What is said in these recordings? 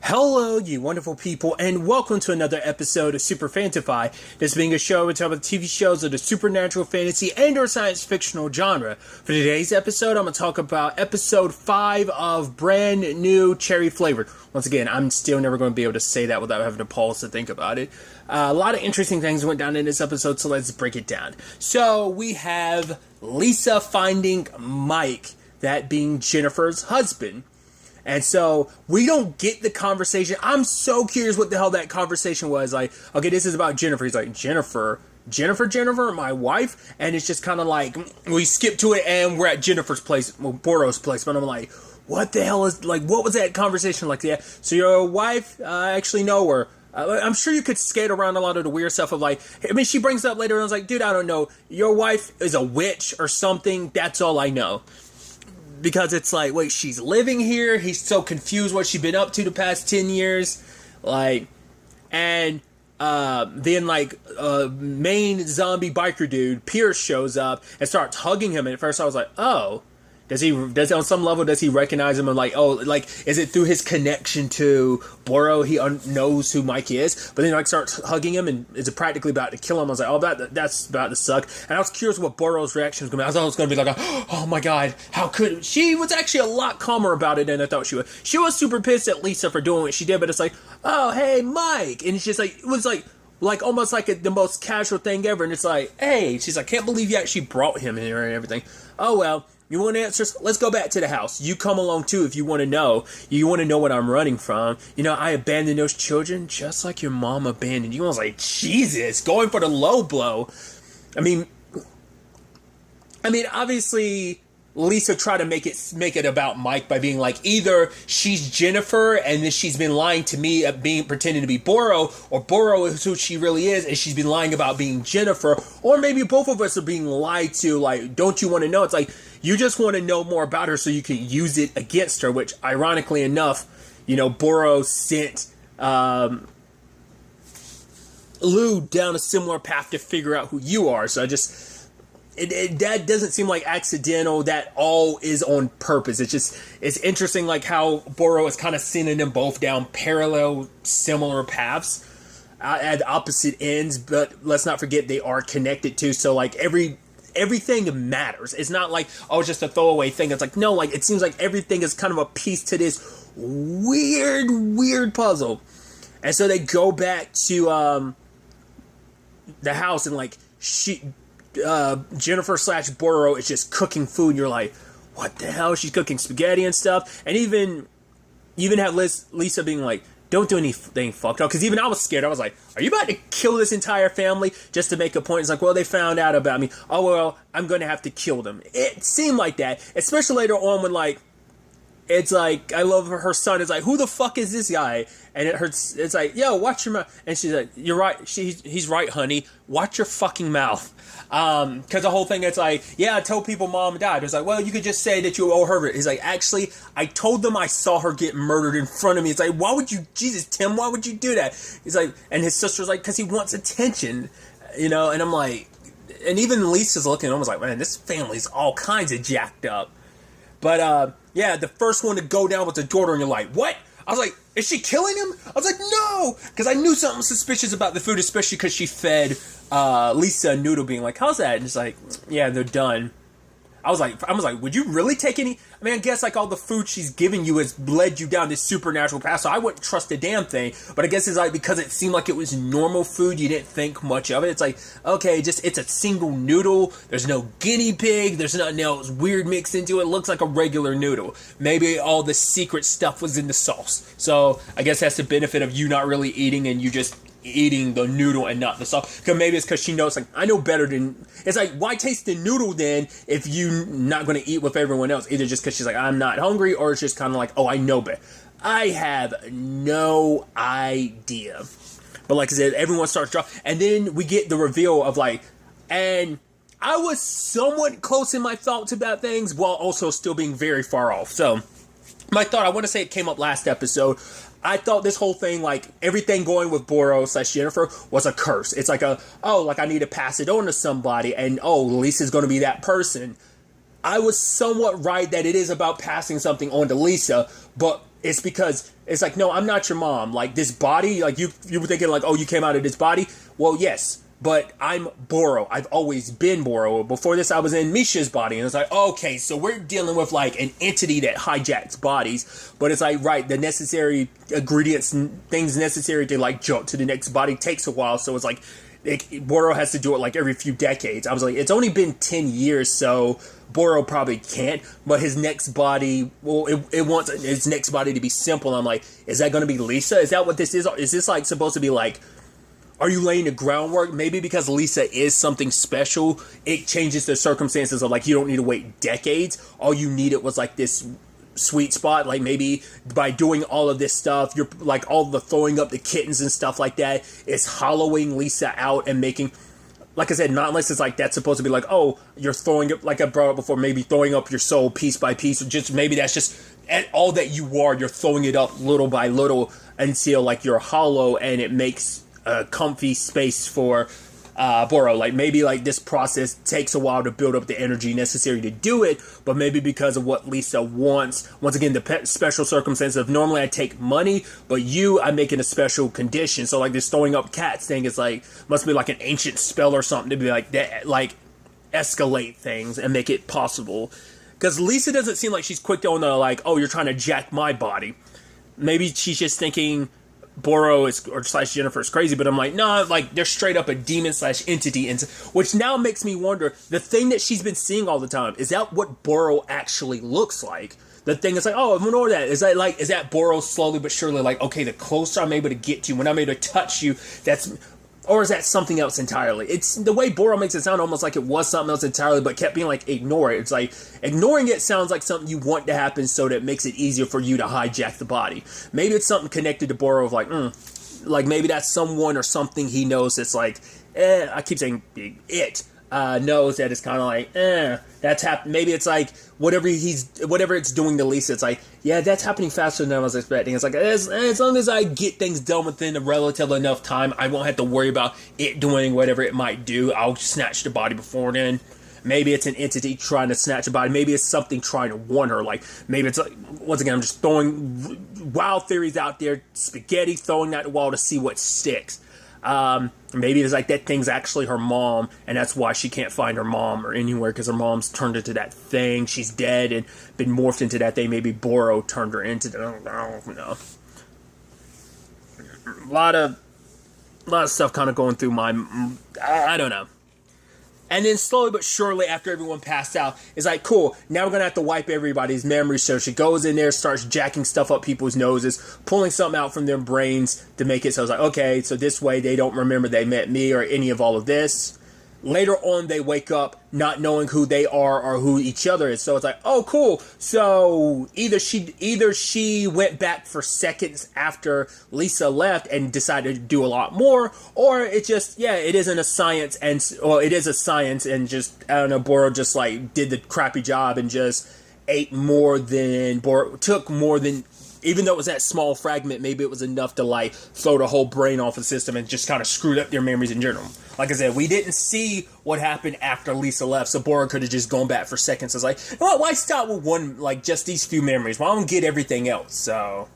Hello, you wonderful people, and welcome to another episode of Super-Fanta-Fi. This being a show we talk about TV shows of the supernatural, fantasy, and or science fictional genre. For today's episode, I'm going to talk about episode 5 of Brand New Cherry Flavored. Once again, I'm still never going to be able to say that without having to pause to think about it. A lot of interesting things went down in this episode, so let's break it down. So, we have Lisa finding Mike, that being Jennifer's husband. And so, we don't get the conversation. I'm so curious what the hell that conversation was. Like, okay, this is about Jennifer. He's like, Jennifer, my wife? And it's just kind of like, we skip to it and we're at Jennifer's place, well, Boro's place. But I'm like, what the hell is, like, what was that conversation like? Yeah, so your wife, I actually know her. I'm sure you could skate around a lot of the weird stuff of like, I mean, she brings it up later and I was like, dude, I don't know. Your wife is a witch or something. That's all I know. Because it's like, wait, she's living here. He's so confused what she's been up to the past 10 years. Like, and then like main zombie biker dude, Pierce, shows up and starts hugging him. And at first I was like, oh, does on some level, does he recognize him? And like, oh, like, is it through his connection to Boro? He knows who Mike is, but then like starts hugging him and is practically about to kill him. I was like, oh, that's about to suck. And I was curious what Boro's reaction was going to be. I thought it was going to be like, oh my god, how could she? Was actually a lot calmer about it than I thought she would. She was super pissed at Lisa for doing what she did, but it's like, oh hey Mike, and it's just like, it was like almost like the most casual thing ever. And it's like, hey, she's like, can't believe you actually brought him in here and everything. Oh well. You want answers? Let's go back to the house. You come along too if you want to know. You want to know what I'm running from. You know, I abandoned those children just like your mom abandoned you. I was like, Jesus, going for the low blow. I mean, obviously, Lisa tried to make it about Mike by being like, either she's Jennifer and then she's been lying to me pretending to be Boro, or Boro is who she really is and she's been lying about being Jennifer, or maybe both of us are being lied to. Like, don't you want to know? It's like, you just want to know more about her so you can use it against her, which ironically enough, you know, Boro sent Lou down a similar path to figure out who you are. So I just, that doesn't seem like accidental. That all is on purpose. It's interesting like how Boro is kind of sending them both down parallel, similar paths at opposite ends, but let's not forget they are connected too. So like everything matters. It's not like, oh, it's just a throwaway thing. It's like, no, like it seems like everything is kind of a piece to this weird puzzle. And so they go back to the house and like Jennifer / Boro is just cooking food and you're like, what the hell? She's cooking spaghetti and stuff. And even have Lisa being like, don't do anything fucked up. Because even I was scared. I was like, are you about to kill this entire family just to make a point? It's like, well, they found out about me. Oh, well, I'm going to have to kill them. It seemed like that. Especially later on when, like, it's like, I love her son is like, who the fuck is this guy? And it's like, yo, watch your mouth. And she's like, you're right. He's right, honey. Watch your fucking mouth. Because the whole thing, it's like, yeah, I told people mom died. It's like, well, you could just say that you owe her. He's like, actually, I told them I saw her get murdered in front of me. It's like, why would you, Jesus, Tim, why would you do that? He's like, and his sister's like, because he wants attention, you know? And I'm like, and even Lisa's looking, I was like, man, this family's all kinds of jacked up. But, yeah, the first one to go down was the daughter, and you're like, what? I was like, is she killing him? I was like, no! Because I knew something suspicious about the food, especially because she fed Lisa a noodle, being like, how's that? And it's like, yeah, they're done. I was like, would you really take any? I mean, I guess like all the food she's giving you has led you down this supernatural path, so I wouldn't trust a damn thing. But I guess it's like, because it seemed like it was normal food, you didn't think much of it. It's like, okay, it's a single noodle. There's no guinea pig. There's nothing else weird mixed into it. It looks like a regular noodle. Maybe all the secret stuff was in the sauce. So I guess that's the benefit of you not really eating and you just eating the noodle and not the sauce. Because maybe it's because she knows, like, I know better than, it's like, why taste the noodle then if you're not going to eat with everyone else? Either just because she's like, I'm not hungry, or it's just kind of like, oh, I know better. I have no idea. But like I said, everyone starts dropping, and then we get the reveal of like, and I was somewhat close in my thoughts about things while also still being very far off. So my thought, I want to say it came up last episode. I thought this whole thing, like, everything going with Boro / Jennifer was a curse. It's like I need to pass it on to somebody, and Lisa's going to be that person. I was somewhat right that it is about passing something on to Lisa, but it's because it's like, no, I'm not your mom. Like, this body, like, you were thinking, like, oh, you came out of this body? Well, yes, but I'm Boro. I've always been Boro. Before this, I was in Misha's body. And it's like, okay, so we're dealing with, like, an entity that hijacks bodies. But it's like, right, the necessary ingredients, things necessary to, like, jump to the next body takes a while. So it's like, Boro has to do it, like, every few decades. I was like, it's only been 10 years, so Boro probably can't, but his next body, well, it wants his next body to be simple. I'm like, is that going to be Lisa? Is that what this is? Is this, like, supposed to be, like, are you laying the groundwork? Maybe because Lisa is something special, it changes the circumstances of, like, you don't need to wait decades. All you needed was, like, this sweet spot. Like, maybe by doing all of this stuff, you're, like, all the throwing up the kittens and stuff like that is hollowing Lisa out and making, like I said, not unless it's like that's supposed to be like, oh, you're throwing up, like I brought up before, maybe throwing up your soul piece by piece, or just maybe that's just all that you are. You're throwing it up little by little until, like, you're hollow and it makes a comfy space for Boro. Like, maybe, like, this process takes a while to build up the energy necessary to do it, but maybe because of what Lisa wants, once again, the special circumstance of normally I take money, but I'm making a special condition. So, like, this throwing up cats thing is like, must be like an ancient spell or something to be like that, like, escalate things and make it possible. Because Lisa doesn't seem like she's quick on the, like, oh, you're trying to jack my body. Maybe she's just thinking Boro is, or slash Jennifer is crazy, but I'm like, no, like, they're straight up a demon slash entity, and which now makes me wonder, the thing that she's been seeing all the time, is that what Boro actually looks like? The thing is like, oh, I know that. Is that Boro slowly but surely, like, okay, the closer I'm able to get to you, when I'm able to touch you, or is that something else entirely? It's the way Boro makes it sound almost like it was something else entirely, but kept being like, ignore it. It's like, ignoring it sounds like something you want to happen so that it makes it easier for you to hijack the body. Maybe it's something connected to Boro of like, like maybe that's someone or something he knows that's like, I keep saying it, knows that it's kind of like, that's happening. Maybe it's like, whatever it's doing to Lisa, it's like, yeah, that's happening faster than I was expecting. It's like, as long as I get things done within a relative enough time, I won't have to worry about it doing whatever it might do. I'll snatch the body before then. Maybe it's an entity trying to snatch a body. Maybe it's something trying to warn her. Like, maybe it's like, once again, I'm just throwing wild theories out there, spaghetti, throwing at the wall to see what sticks. Maybe it's like that thing's actually her mom, and that's why she can't find her mom or anywhere, because her mom's turned into that thing. She's dead and been morphed into that thing. Maybe Boro turned her into that. I don't know. A lot of stuff kind of going through my, I don't know. And then slowly but surely, after everyone passed out, it's like, cool, now we're going to have to wipe everybody's memories. So she goes in there, starts jacking stuff up people's noses, pulling something out from their brains to make it so it's like, okay, so this way they don't remember they met me or any of all of this. Later on, they wake up not knowing who they are or who each other is. So it's like, oh, cool. So either she went back for seconds after Lisa left and decided to do a lot more, or it just, yeah, it isn't a science, it is a science, and just, I don't know, Boro just, like, did the crappy job and just took more than, even though it was that small fragment, maybe it was enough to, like, throw the whole brain off the system and just kind of screwed up their memories in general. Like I said, we didn't see what happened after Lisa left, so Boro could have just gone back for seconds. It's like, why stop with one, like, just these few memories? Why don't get everything else? So,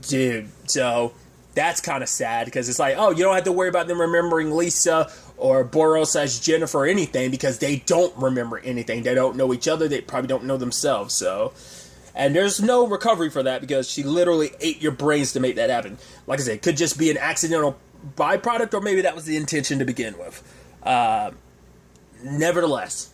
so that's kind of sad, because it's like, oh, you don't have to worry about them remembering Lisa or Boro / Jennifer or anything, because they don't remember anything. They don't know each other. They probably don't know themselves, so. And there's no recovery for that, because she literally ate your brains to make that happen. Like I said, it could just be an accidental byproduct, or maybe that was the intention to begin with. Nevertheless,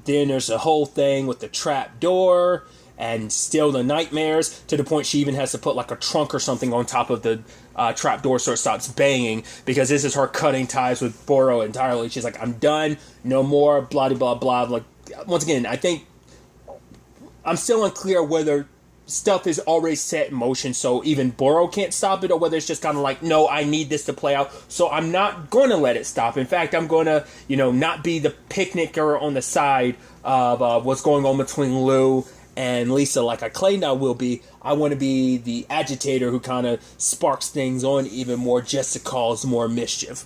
then there's a whole thing with the trap door and still the nightmares, to the point she even has to put like a trunk or something on top of the trap door so it stops banging, because this is her cutting ties with Boro entirely. She's like, I'm done, no more, blah, blah, blah. Like, once again, I think I'm still unclear whether stuff is already set in motion, so even Boro can't stop it, or whether it's just kind of like, no, I need this to play out, so I'm not going to let it stop. In fact, I'm going to, not be the picnicker on the side of what's going on between Lou and Lisa like I claimed I will be. I want to be the agitator who kind of sparks things on even more, just to cause more mischief.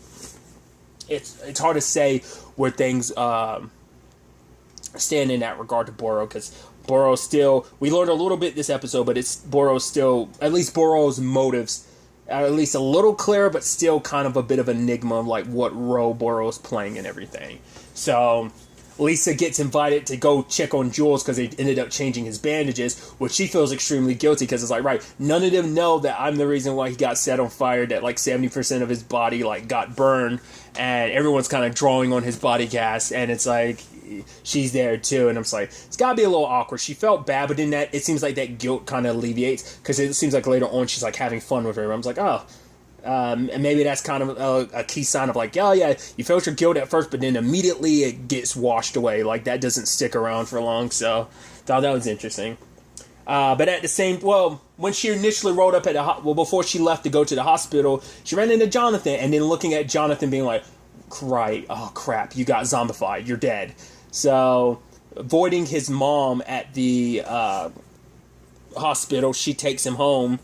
It's hard to say where things stand in that regard to Boro, because Boros still, we learned a little bit this episode, but it's Boros still, at least Boros' motives are at least a little clearer, but still kind of a bit of an enigma of like what role Boros playing and everything. So Lisa gets invited to go check on Jules because they ended up changing his bandages, which she feels extremely guilty because it's like, right, none of them know that I'm the reason why he got set on fire, that like 70% of his body like got burned, and everyone's kind of drawing on his body gas, and it's like, she's there too, and I'm just like, it's gotta be a little awkward. She felt bad, but in that, it seems like that guilt kind of alleviates, because it seems like later on she's like having fun with her. I'm just like, oh, and maybe that's kind of a key sign of like, oh yeah, you felt your guilt at first, but then immediately it gets washed away. Like that doesn't stick around for long. So thought that was interesting. But at the same, when she initially rolled up at before she left to go to the hospital, she ran into Jonathan, and then looking at Jonathan being like, right, oh crap, you got zombified, you're dead. So avoiding his mom at the hospital, she takes him home.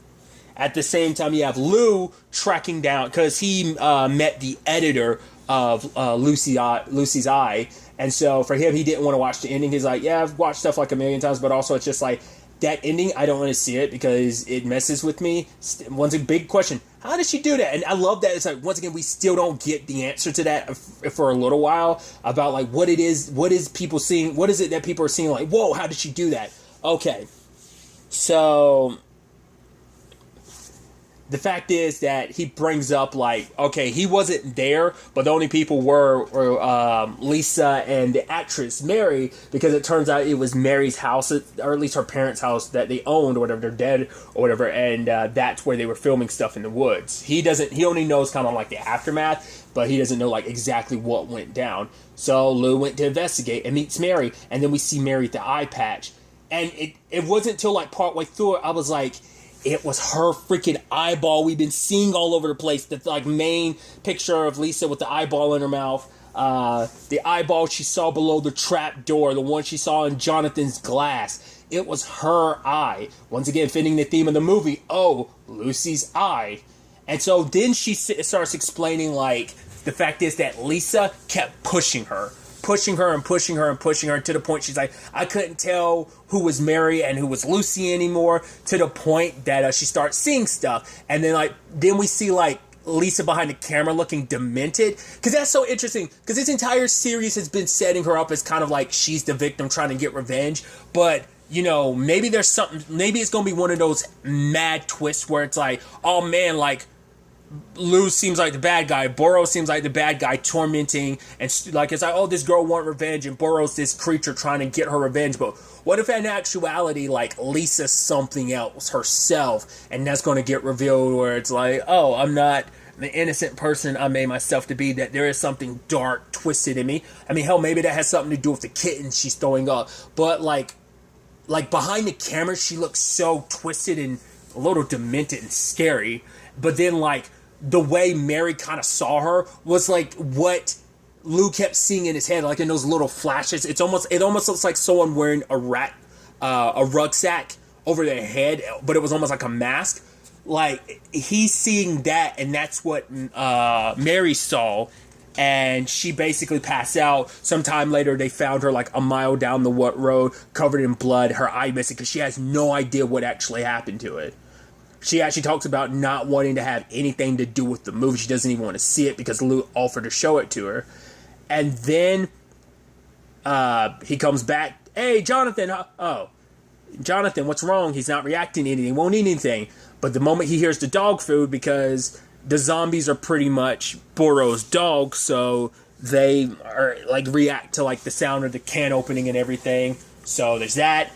At the same time, you have Lou tracking down, because he met the editor of Lucy's Eye. And so for him, he didn't want to watch the ending. He's like, yeah, I've watched stuff like a million times, but also it's just like, that ending, I don't want to see it because it messes with me. Once a big question, how did she do that? And I love that it's like, once again, we still don't get the answer to that for a little while, about like what it is, what is people seeing, what is it that people are seeing like, whoa, how did she do that? Okay, so the fact is that he brings up like, okay, he wasn't there, but the only people were Lisa and the actress Mary, because it turns out it was Mary's house, or at least her parents' house that they owned, or whatever, they're dead or whatever, and that's where they were filming stuff in the woods. He only knows kind of like the aftermath, but he doesn't know like exactly what went down. So Lou went to investigate and meets Mary, and then we see Mary at the eye patch, and it wasn't till like partway through it, I was like, it was her freaking eyeball we've been seeing all over the place. The like main picture of Lisa with the eyeball in her mouth. The eyeball she saw below the trap door. The one she saw in Jonathan's glass. It was her eye. Once again, fitting the theme of the movie. Oh, Lucy's eye. And so then she starts explaining like, the fact is that Lisa kept pushing her and pushing her to the point she's like, I couldn't tell who was Mary and who was Lucy anymore, to the point that she starts seeing stuff. And then we see like Lisa behind the camera looking demented, because that's so interesting, because this entire series has been setting her up as kind of like she's the victim trying to get revenge, but you know, maybe there's something, maybe it's gonna be one of those mad twists where it's like, oh man, like Lou seems like the bad guy, Boros seems like the bad guy, tormenting, and like it's like, oh, this girl wants revenge, and Boros this creature trying to get her revenge. But what if in actuality like Lisa's something else herself, and that's going to get revealed where it's like, oh, I'm not the innocent person I made myself to be, that there is something dark twisted in me. I mean, hell, maybe that has something to do with the kitten she's throwing up, but like behind the camera she looks so twisted and a little demented and scary. But then like the way Mary kind of saw her was like what Lou kept seeing in his head, like in those little flashes. It almost looks like someone wearing a rucksack over their head, but it was almost like a mask. Like he's seeing that, and that's what Mary saw, and she basically passed out. Sometime later, they found her like a mile down the road, covered in blood, her eye missing, because she has no idea what actually happened to it. She actually talks about not wanting to have anything to do with the movie. She doesn't even want to see it because Lou offered to show it to her. And then he comes back. Hey, Jonathan. Oh, Jonathan, what's wrong? He's not reacting to anything. Won't eat anything. But the moment he hears the dog food, because the zombies are pretty much Boros' dogs, so they are like react to like the sound of the can opening and everything. So there's that.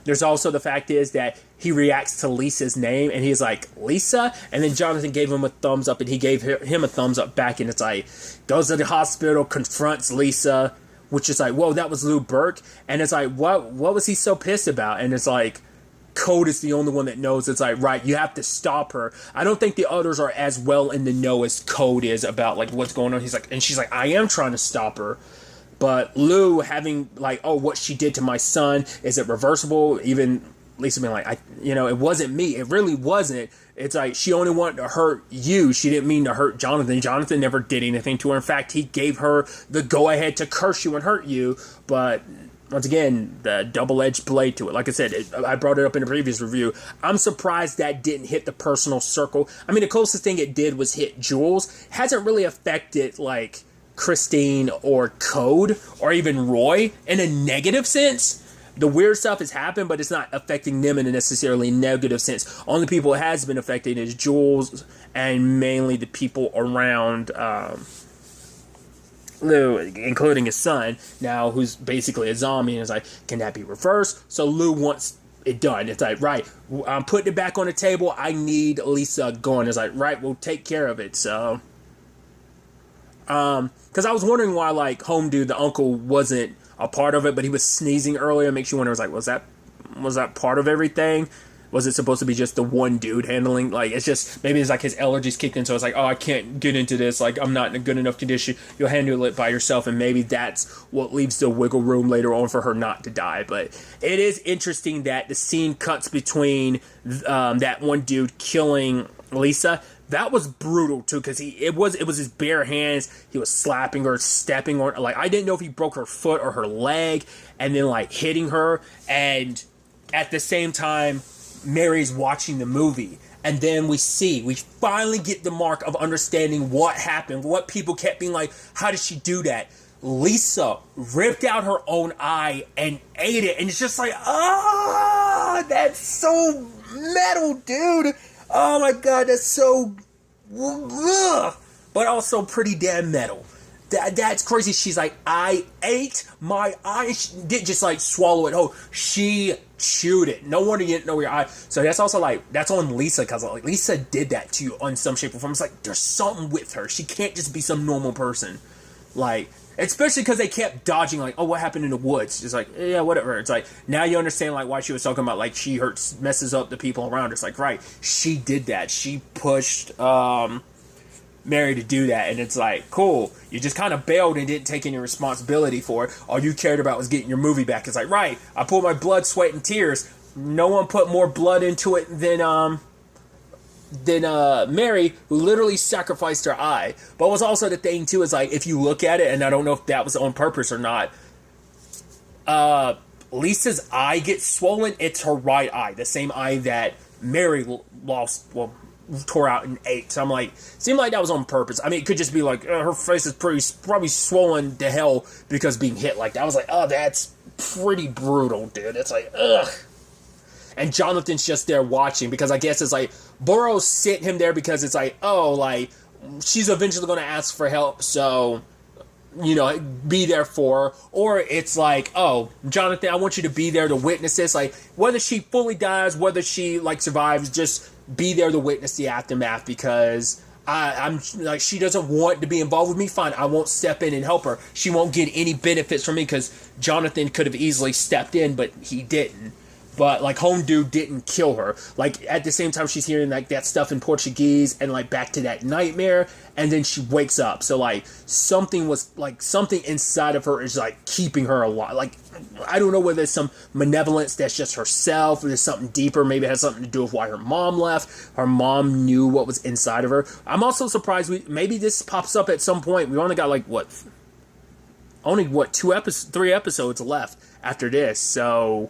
There's also the fact is that he reacts to Lisa's name, and he's like, Lisa? And then Jonathan gave him a thumbs up, and he gave him a thumbs up back, and it's like, goes to the hospital, confronts Lisa, which is like, whoa, that was Lou Burke? And it's like, what was he so pissed about? And it's like, Code is the only one that knows. It's like, right, you have to stop her. I don't think the others are as well in the know as Code is about like what's going on. He's like, and she's like, I am trying to stop her. But Lou having like, oh, what she did to my son, is it reversible? Even Lisa being like, it wasn't me. It really wasn't. It's like, she only wanted to hurt you. She didn't mean to hurt Jonathan. Jonathan never did anything to her. In fact, he gave her the go-ahead to curse you and hurt you. But once again, the double-edged blade to it. Like I said, I brought it up in a previous review. I'm surprised that didn't hit the personal circle. I mean, the closest thing it did was hit Jules. Hasn't really affected, like, Christine or Code or even Roy in a negative sense. The weird stuff has happened, but it's not affecting them in a necessarily negative sense. Only people it has been affecting is Jules and mainly the people around Lou, including his son, now who's basically a zombie, and is like, can that be reversed? So Lou wants it done. It's like, right, I'm putting it back on the table. I need Lisa gone. It's like, right, we'll take care of it. So, because I was wondering why, like, Home Dude, the uncle, wasn't a part of it, but he was sneezing earlier. It makes you wonder, was like, was that part of everything? Was it supposed to be just the one dude handling? Like, it's just, maybe it's like his allergies kicked in, so it's like, oh, I can't get into this. Like, I'm not in a good enough condition. You'll handle it by yourself, and maybe that's what leaves the wiggle room later on for her not to die. But it is interesting that the scene cuts between that one dude killing Lisa. That was brutal too, because it was his bare hands. He was slapping her, stepping on her. Like, I didn't know if he broke her foot or her leg, and then like hitting her. And at the same time, Mary's watching the movie, and then we finally get the mark of understanding what happened. What people kept being like, how did she do that? Lisa ripped out her own eye and ate it, and it's just like, that's so metal, dude. Oh my god, that's so... Ugh, but also pretty damn metal. That's crazy. She's like, I ate my eye. She didn't just like swallow it whole. She chewed it. No wonder you didn't know your eye. So that's also like, that's on Lisa, because like Lisa did that to you on some shape or form. It's like, there's something with her. She can't just be some normal person. Like, especially because they kept dodging, like, oh, what happened in the woods? Just like, yeah, whatever. It's like, now you understand, like, why she was talking about, like, she messes up the people around her. It's like, right, she did that. She pushed Mary to do that. And it's like, cool. You just kind of bailed and didn't take any responsibility for it. All you cared about was getting your movie back. It's like, right, I pulled my blood, sweat, and tears. No one put more blood into it than Mary, who literally sacrificed her eye. But what's also the thing too is, like, if you look at it, and I don't know if that was on purpose or not, Lisa's eye gets swollen. It's her right eye, the same eye that Mary tore out and ate. So I'm like, seemed like that was on purpose. I mean, it could just be like, her face is probably swollen to hell because being hit like that. I was like, oh, that's pretty brutal, dude. It's like, ugh. And Jonathan's just there watching, because I guess it's like, Burroughs sent him there because it's like, oh, like, she's eventually going to ask for help, so, you know, be there for her. Or it's like, oh, Jonathan, I want you to be there to witness this. Like, whether she fully dies, whether she, like, survives, just be there to witness the aftermath, because I'm like, she doesn't want to be involved with me. Fine, I won't step in and help her. She won't get any benefits from me, because Jonathan could have easily stepped in, but he didn't. But, like, Home Dude didn't kill her. Like, at the same time, she's hearing, like, that stuff in Portuguese and, like, back to that nightmare. And then she wakes up. So, like, something inside of her is, like, keeping her alive. Like, I don't know whether it's some malevolence that's just herself, or there's something deeper. Maybe it has something to do with why her mom left. Her mom knew what was inside of her. I'm also surprised maybe this pops up at some point. We only got, like, three episodes left after this. So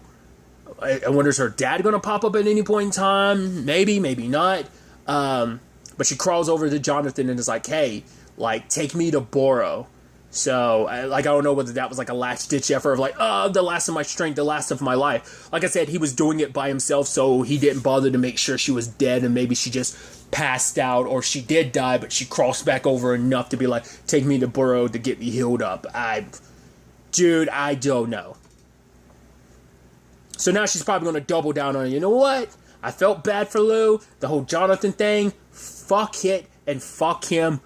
I wonder, is her dad going to pop up at any point in time? Maybe, maybe not. But she crawls over to Jonathan and is like, hey, like, take me to Boro. So, I don't know whether that was like a last-ditch effort of like, oh, the last of my strength, the last of my life. Like I said, he was doing it by himself, so he didn't bother to make sure she was dead, and maybe she just passed out, or she did die, but she crossed back over enough to be like, take me to Boro to get me healed up. Dude, I don't know. So now she's probably going to double down on it. You know what? I felt bad for Lou. The whole Jonathan thing. Fuck it and fuck him.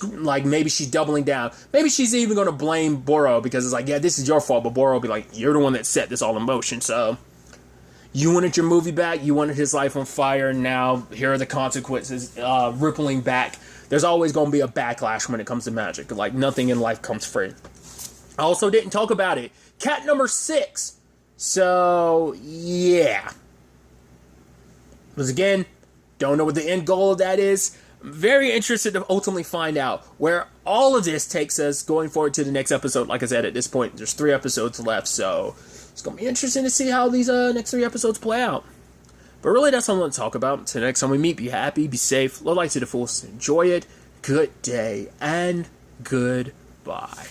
Like, maybe she's doubling down. Maybe she's even going to blame Boro, because it's like, yeah, this is your fault. But Boro will be like, you're the one that set this all in motion. So you wanted your movie back. You wanted his life on fire. Now here are the consequences rippling back. There's always going to be a backlash when it comes to magic. Like, nothing in life comes free. I also didn't talk about it. Cat number 6. So, yeah. Because again, don't know what the end goal of that is. I'm very interested to ultimately find out where all of this takes us going forward to the next episode. Like I said, at this point, there's 3 episodes left, so it's going to be interesting to see how these next 3 episodes play out. But really, that's all I want to talk about. Until next time we meet, be happy, be safe, live life to the fullest, enjoy it, good day, and goodbye.